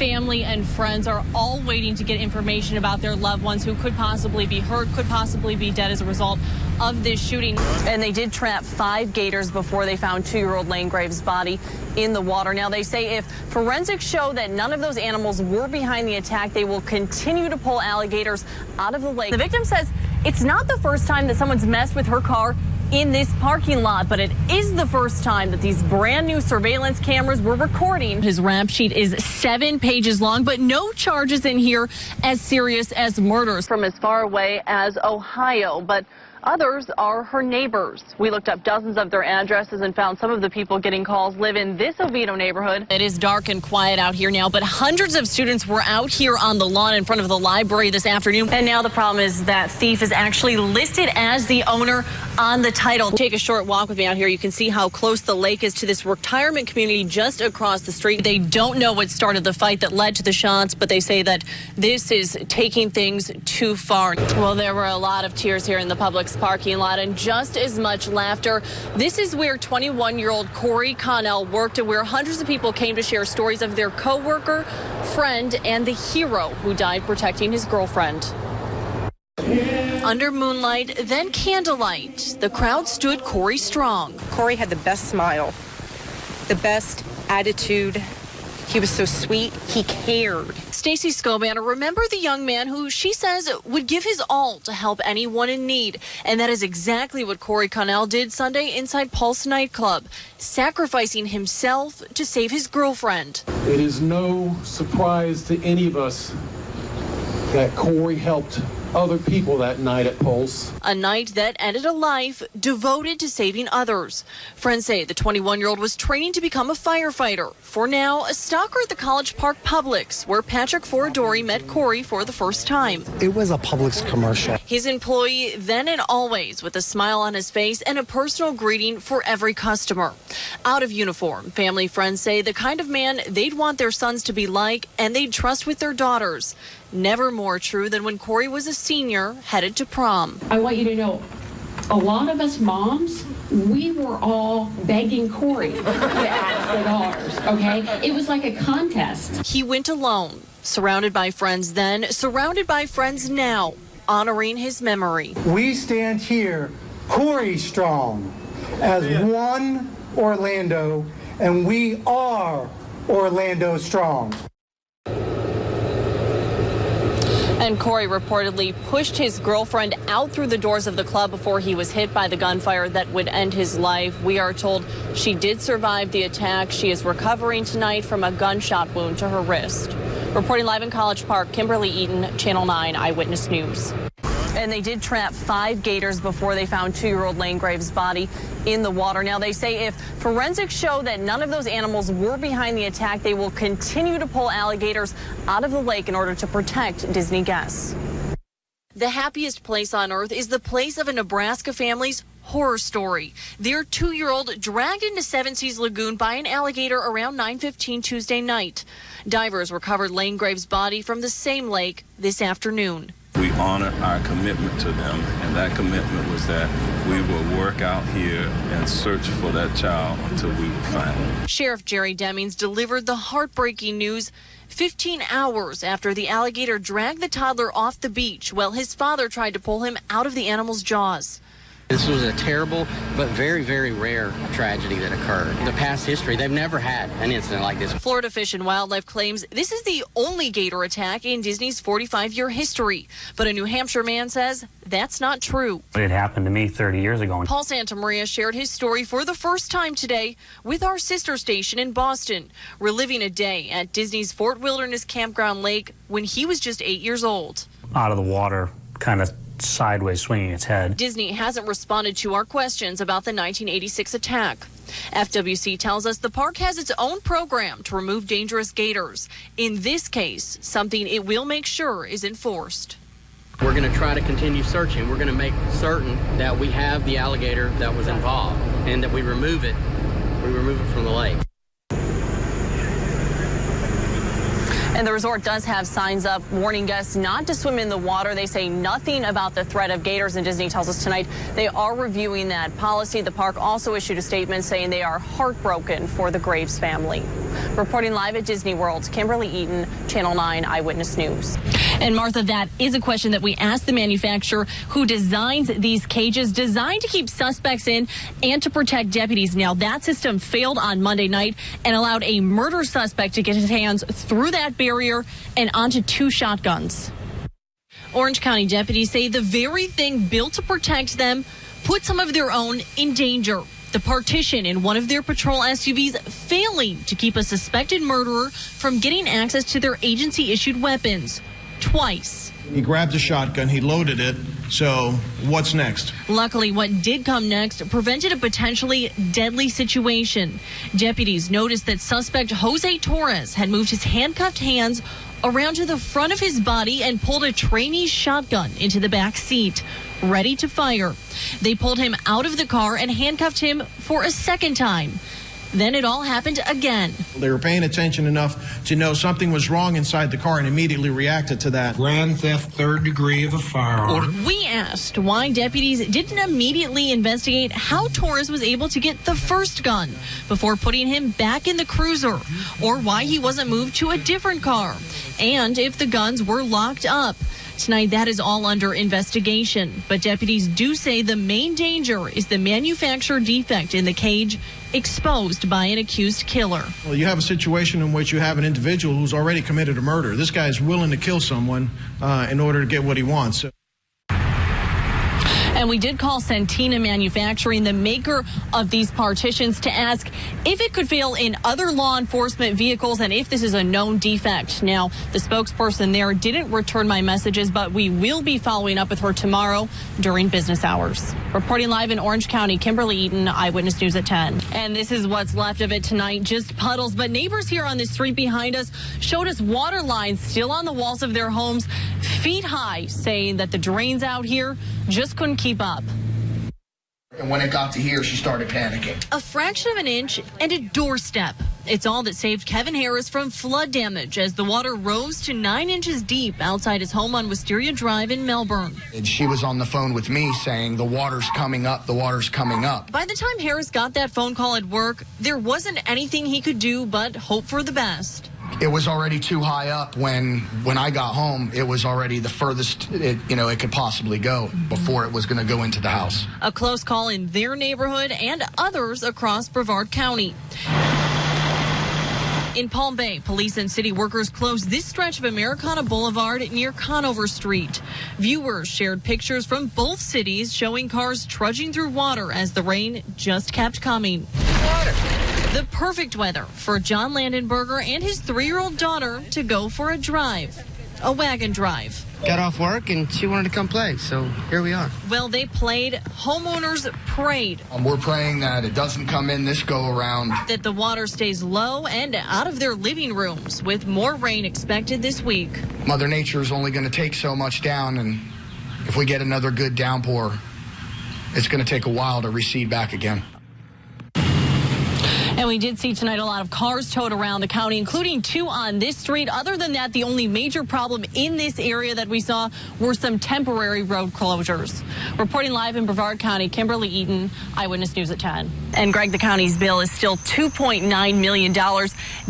family and friends are all waiting to get information about their loved ones who could possibly be hurt, could possibly be dead as a result of this shooting. And they did trap 5 gators before they found 2-year-old Lane Graves' body in the water. Now, they say if forensics show that none of those animals were behind the attack, they will continue to pull alligators out of the lake. The victim says it's not the first time that someone's messed with her car in this parking lot, but it is the first time that these brand new surveillance cameras were recording. His rap sheet is 7 pages long, but no charges in here as serious as murders from as far away as Ohio, but others are her neighbors. We looked up dozens of their addresses and found some of the people getting calls live in this Oviedo neighborhood. It is dark and quiet out here now, but hundreds of students were out here on the lawn in front of the library this afternoon. And now the problem is that thief is actually listed as the owner on the title. Take a short walk with me out here. You can see how close the lake is to this retirement community just across the street. They don't know what started the fight that led to the shots, but they say that this is taking things too far. Well, there were a lot of tears here in the Publix parking lot and just as much laughter. This is where 21-year-old Corey Connell worked and where hundreds of people came to share stories of their co-worker, friend, and the hero who died protecting his girlfriend. Under moonlight, then candlelight, the crowd stood Corey strong. Corey had the best smile, the best attitude. He was so sweet. He cared. Stacy Scobanner remembered the young man who she says would give his all to help anyone in need. And that is exactly what Corey Connell did Sunday inside Pulse nightclub, sacrificing himself to save his girlfriend. It is no surprise to any of us that Corey helped other people that night at Pulse. A night that ended a life devoted to saving others. Friends say the 21-year-old was training to become a firefighter. For now, a stalker at the College Park Publix, where Patrick Foradori met Corey for the first time. It was a Publix commercial. His employee then and always with a smile on his face and a personal greeting for every customer. Out of uniform, family friends say the kind of man they'd want their sons to be like and they'd trust with their daughters. Never more true than when Corey was a senior headed to prom. I want you to know, a lot of us moms, we were all begging Corey to ask the daughters, okay? It was like a contest. He went alone, surrounded by friends then, surrounded by friends now, honoring his memory. We stand here, Corey strong, as one Orlando, and we are Orlando strong. And Corey reportedly pushed his girlfriend out through the doors of the club before he was hit by the gunfire that would end his life. We are told she did survive the attack. She is recovering tonight from a gunshot wound to her wrist. Reporting live in College Park, Kimberly Eiten, Channel 9 Eyewitness News. And they did trap 5 gators before they found 2-year-old Lane Graves' body in the water. Now, they say if forensics show that none of those animals were behind the attack, they will continue to pull alligators out of the lake in order to protect Disney guests. The happiest place on earth is the place of a Nebraska family's horror story. Their 2-year-old dragged into Seven Seas Lagoon by an alligator around 9:15 Tuesday night. Divers recovered Lane Graves' body from the same lake this afternoon. We honor our commitment to them, and that commitment was that we will work out here and search for that child until we find him. Sheriff Jerry Demings delivered the heartbreaking news 15 hours after the alligator dragged the toddler off the beach while his father tried to pull him out of the animal's jaws. This was a terrible but very, very rare tragedy that occurred. In the past history, they've never had an incident like this. Florida Fish and Wildlife claims this is the only gator attack in Disney's 45-year history. But a New Hampshire man says that's not true. It happened to me 30 years ago. Paul Santamaria shared his story for the first time today with our sister station in Boston, reliving a day at Disney's Fort Wilderness Campground Lake when he was just 8 years old. Out of the water, kind of sideways swinging its head. Disney hasn't responded to our questions about the 1986 attack. FWC tells us the park has its own program to remove dangerous gators. In this case, something it will make sure is enforced. We're going to try to continue searching. We're going to make certain that we have the alligator that was involved and that we remove it from the lake. And the resort does have signs up warning guests not to swim in the water. They say nothing about the threat of gators, and Disney tells us tonight they are reviewing that policy. The park also issued a statement saying they are heartbroken for the Graves family. Reporting live at Disney World, Kimberly Eiten, Channel 9 Eyewitness News. And Martha, that is a question that we asked the manufacturer who designs these cages designed to keep suspects in and to protect deputies. Now, that system failed on Monday night and allowed a murder suspect to get his hands through that barrier and onto 2 shotguns. Orange County deputies say the very thing built to protect them put some of their own in danger. The partition in one of their patrol SUVs failing to keep a suspected murderer from getting access to their agency-issued weapons twice. He grabbed a shotgun, he loaded it, so what's next? Luckily, what did come next prevented a potentially deadly situation. Deputies noticed that suspect Jose Torres had moved his handcuffed hands around to the front of his body and pulled a trainee's shotgun into the back seat, ready to fire. They pulled him out of the car and handcuffed him for a second time. Then it all happened again. They were paying attention enough to know something was wrong inside the car and immediately reacted to that. Grand theft, 3rd degree of a firearm. We asked why deputies didn't immediately investigate how Torres was able to get the first gun before putting him back in the cruiser, or why he wasn't moved to a different car, and if the guns were locked up. Tonight, that is all under investigation, but deputies do say the main danger is the manufacturer defect in the cage exposed by an accused killer. Well, you have a situation in which you have an individual who's already committed a murder. This guy is willing to kill someone in order to get what he wants. And we did call Centina Manufacturing, the maker of these partitions, to ask if it could fail in other law enforcement vehicles and if this is a known defect. Now, the spokesperson there didn't return my messages, but we will be following up with her tomorrow during business hours. Reporting live in Orange County, Kimberly Eiten, Eyewitness News at 10. And this is what's left of it tonight, just puddles. But neighbors here on the street behind us showed us water lines still on the walls of their homes, feet high, saying that the drains out here just couldn't keep up. And when it got to here, she started panicking. A fraction of an inch and a doorstep. It's all that saved Kevin Harris from flood damage as the water rose to 9 inches deep outside his home on Wisteria Drive in Melbourne. And she was on the phone with me saying, the water's coming up, the water's coming up. By the time Harris got that phone call at work, there wasn't anything he could do but hope for the best. It was already too high up when I got home. It was already the furthest it could possibly go before it was going to go into the house. A close call in their neighborhood and others across Brevard County. In Palm Bay, police and city workers closed this stretch of Americana Boulevard near Conover Street. Viewers shared pictures from both cities showing cars trudging through water as the rain just kept coming. The perfect weather for John Landenberger and his 3-year-old daughter to go for a drive, a wagon drive. Got off work and she wanted to come play, so here we are. Well, they played, homeowners prayed. We're praying that it doesn't come in this go-around. That the water stays low and out of their living rooms, with more rain expected this week. Mother Nature is only going to take so much down, and if we get another good downpour, it's going to take a while to recede back again. And we did see tonight a lot of cars towed around the county, including 2 on this street. Other than that, the only major problem in this area that we saw were some temporary road closures. Reporting live in Brevard County, Kimberly Eiten, Eyewitness News at 10. And Greg, the county's bill is still $2.9 million.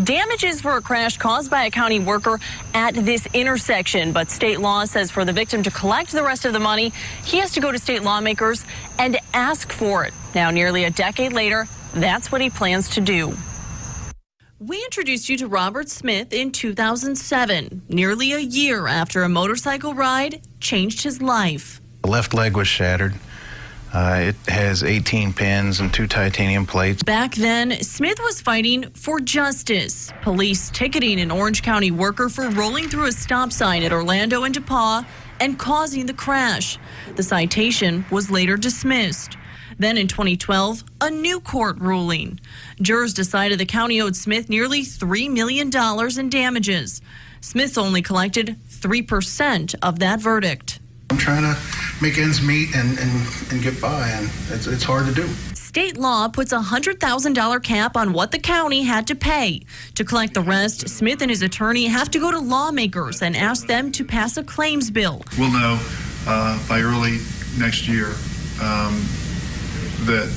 Damages for a crash caused by a county worker at this intersection. But state law says for the victim to collect the rest of the money, he has to go to state lawmakers and ask for it. Now, nearly a decade later, that's what he plans to do. We introduced you to Robert Smith in 2007, nearly a year after a motorcycle ride changed his life. The left leg was shattered. It has 18 pins and 2 titanium plates. Back then, Smith was fighting for justice. Police ticketing an Orange County worker for rolling through a stop sign at Orlando and DePaul and causing the crash. The citation was later dismissed. Then in 2012, a new court ruling. Jurors decided the county owed Smith nearly $3 million in damages. Smith only collected 3% of that verdict. I'm trying to make ends meet and get by, and it's hard to do. state law puts a $100,000 cap on what the county had to pay. To collect the rest, Smith and his attorney have to go to lawmakers and ask them to pass a claims bill. We'll know by early next year that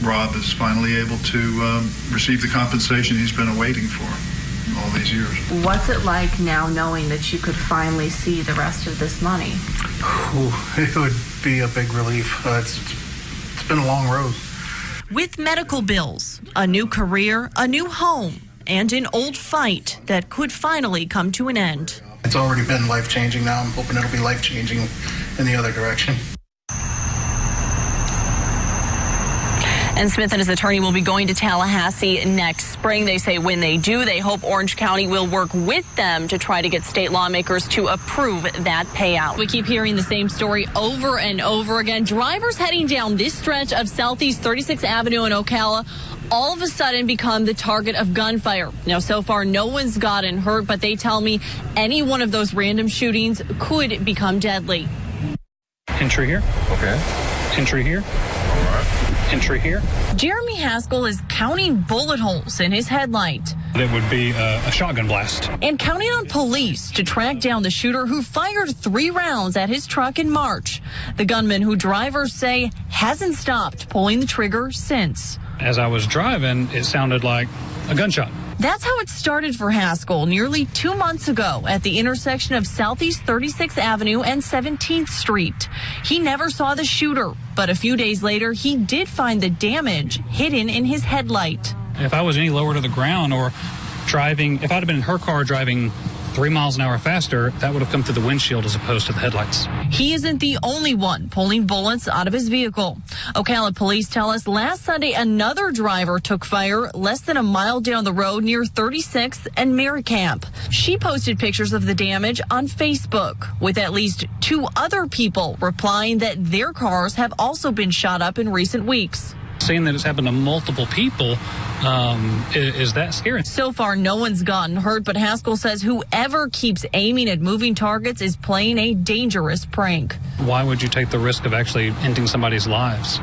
Rob is finally able to receive the compensation he's been awaiting for all these years. What's it like now knowing that you could finally see the rest of this money? It would be a big relief. It's been a long road. With medical bills, a new career, a new home, and an old fight that could finally come to an end. It's already been life-changing. Now I'm hoping it'll be life-changing in the other direction. And Smith and his attorney will be going to Tallahassee next spring. They say when they do, they hope Orange County will work with them to try to get state lawmakers to approve that payout. We keep hearing the same story over and over again. Drivers heading down this stretch of Southeast 36th Avenue in Ocala all of a sudden become the target of gunfire. Now, so far, no one's gotten hurt, but they tell me any one of those random shootings could become deadly. Entry here. Okay. Entry here. All right. Entry here. Jeremy Haskell is counting bullet holes in his headlight. That would be a shotgun blast. And counting on police to track down the shooter who fired 3 rounds at his truck in March. The gunman who drivers say hasn't stopped pulling the trigger since. As I was driving, it sounded like a gunshot. That's how it started for Haskell nearly 2 months ago at the intersection of Southeast 36th Avenue and 17th Street. He never saw the shooter, but a few days later, he did find the damage hidden in his headlight. If I was any lower to the ground or driving, if I'd have been in her car driving 3 miles an hour faster, that would have come through the windshield as opposed to the headlights. He isn't the only one pulling bullets out of his vehicle. Ocala police tell us last Sunday another driver took fire less than a mile down the road near 36th and Merricamp. She posted pictures of the damage on Facebook, with at least 2 other people replying that their cars have also been shot up in recent weeks. Seeing that it's happened to multiple people is that scary. So far, no one's gotten hurt, but Haskell says whoever keeps aiming at moving targets is playing a dangerous prank. Why would you take the risk of actually ending somebody's lives?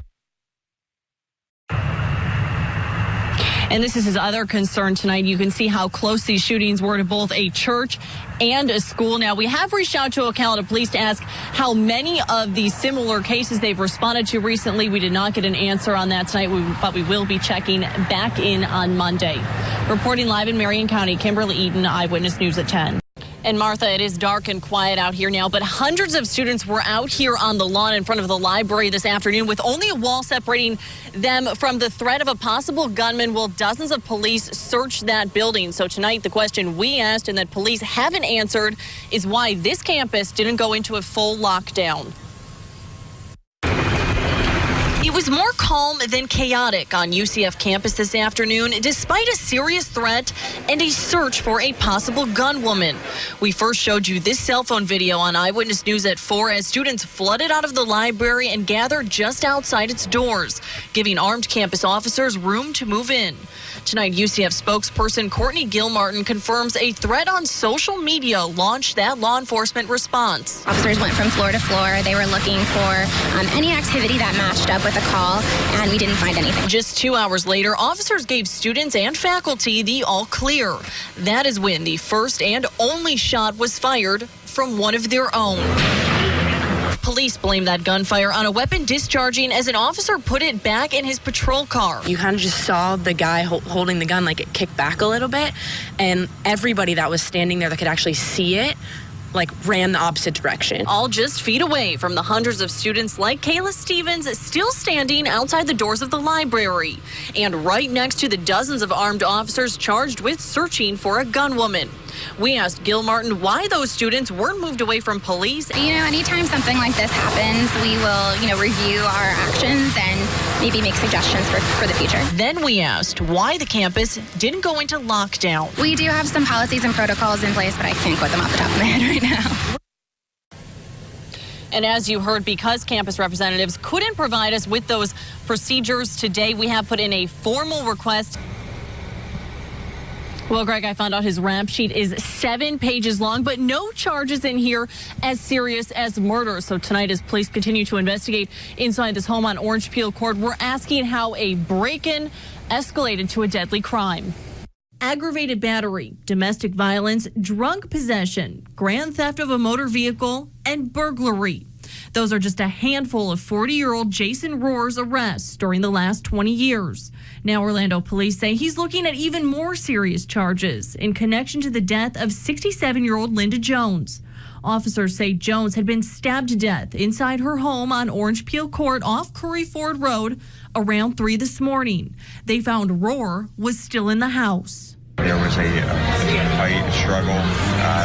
And this is his other concern tonight. You can see how close these shootings were to both a church and a school. Now, we have reached out to Ocala Police to ask how many of these similar cases they've responded to recently. We did not get an answer on that tonight, but we will be checking back in on Monday. Reporting live in Marion County, Kimberly Eiten, Eyewitness News at 10. And Martha, it is dark and quiet out here now, but hundreds of students were out here on the lawn in front of the library this afternoon with only a wall separating them from the threat of a possible gunman while dozens of police searched that building. So tonight, the question we asked and that police haven't answered is why this campus didn't go into a full lockdown. It was more calm than chaotic on UCF campus this afternoon, despite a serious threat and a search for a possible gunwoman. We first showed you this cell phone video on Eyewitness News at 4 as students flooded out of the library and gathered just outside its doors, giving armed campus officers room to move in. Tonight, UCF spokesperson Courtney Gilmartin confirms a threat on social media launched that law enforcement response. Officers went from floor to floor. They were looking for any activity that matched up with a call, and we didn't find anything. Just 2 hours later, officers gave students and faculty the all clear. That is when the first and only shot was fired from one of their own. Police blame that gunfire on a weapon discharging as an officer put it back in his patrol car. You kind of just saw the guy holding the gun, like it kicked back a little bit, and everybody that was standing there that could actually see it ran the opposite direction. All just feet away from the hundreds of students like Kayla Stevens still standing outside the doors of the library, and right next to the dozens of armed officers charged with searching for a gunwoman. We asked Gilmartin why those students weren't moved away from police. Anytime something like this happens, we will, review our actions and maybe make suggestions for the future. Then we asked why the campus didn't go into lockdown. We do have some policies and protocols in place, but I can't quote them off the top of my head right now. And as you heard, because campus representatives couldn't provide us with those procedures today, we have put in a formal request. Well, Greg, I found out his rap sheet is 7 pages long, but no charges in here as serious as murder. So tonight, as police continue to investigate inside this home on Orange Peel Court, we're asking how a break-in escalated to a deadly crime. Aggravated battery, domestic violence, drunk possession, grand theft of a motor vehicle, and burglary. Those are just a handful of 40-year-old Jason Rohr's arrests during the last 20 years. Now Orlando police say he's looking at even more serious charges in connection to the death of 67-year-old Linda Jones. Officers say Jones had been stabbed to death inside her home on Orange Peel Court off Curry Ford Road around 3 this morning. They found Rohr was still in the house. There was a fight, a struggle.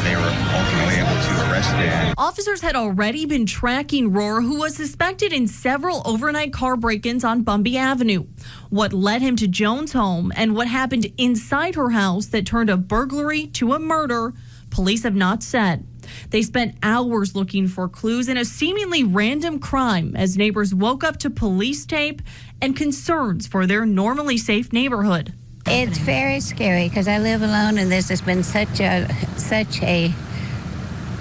They were ultimately able to arrest him. Officers had already been tracking Rohr, who was suspected in several overnight car break-ins on Bumby Avenue. What led him to Jones' home and what happened inside her house that turned a burglary to a murder, police have not said. They spent hours looking for clues in a seemingly random crime as neighbors woke up to police tape and concerns for their normally safe neighborhood. It's very scary because I live alone and this has been such a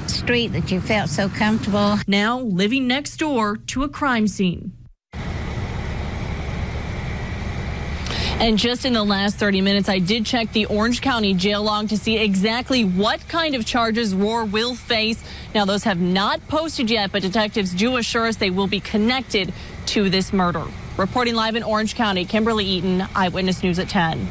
street that you felt so comfortable. Now living next door to a crime scene. And just in the last 30 minutes, I did check the Orange County jail log to see exactly what kind of charges Rohr will face. Now, those have not posted yet, but detectives do assure us they will be connected to this murder. Reporting live in Orange County, Kimberly Eiten, Eyewitness News at 10.